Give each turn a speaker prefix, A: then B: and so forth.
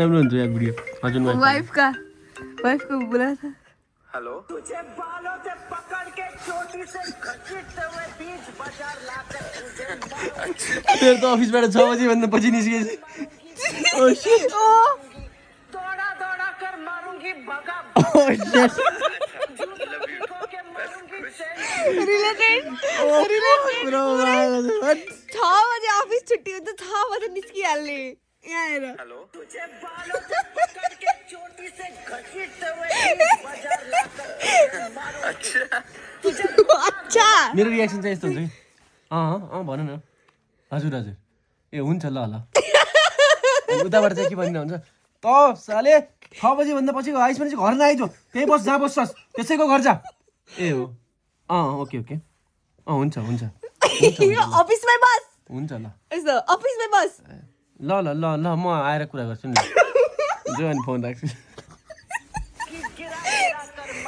A: राम्रो हुन्छ यार भिडियो हजुर
B: वाइफ को बोला था
C: हेलो
D: तुझे बालों से पकड़ के चोटी से घसीटते हुए बीच बाजार लाकर तुझे
A: तेरो त अफिसबाट 6 बजे भन्दा पछि निस्किएछ ओ शिट
D: दौड़ा दौड़ा कर मारूंगी भगा
A: ओ शिट
D: के मारूंगी
B: रिलेटेड
A: ब्रो
B: 6 बजे ऑफिस छुट्टी हो तो 6 बजे निस्किहाल्ने यहाँ हेर
C: हेलो
D: तुझे बालों से पकड़ के चोटी से घसीटते हुए बीच बाजार लाकर तुझे मारूंगी
B: अच्छा
A: मेरो रियाक्सन चाहिँ यस्तो हुन्छ कि भन न हजुर हजुर ए हुन्छ ल उताबाट चाहिँ के भन्ने हुन्छ त साले 6 बजे भन्दा पछिको आइस भने चाहिँ घर नआइज त्यही बस जहाँ बस्छस् त्यसैको घर जा ए हो ओके ओके हुन्छ हुन्छ
B: अफिसमै बस
A: हुन्छ ल
B: यस्तो अफिसमै बस
A: ल म आएर कुरा गर्छु नि जो अनि फोन राख्छु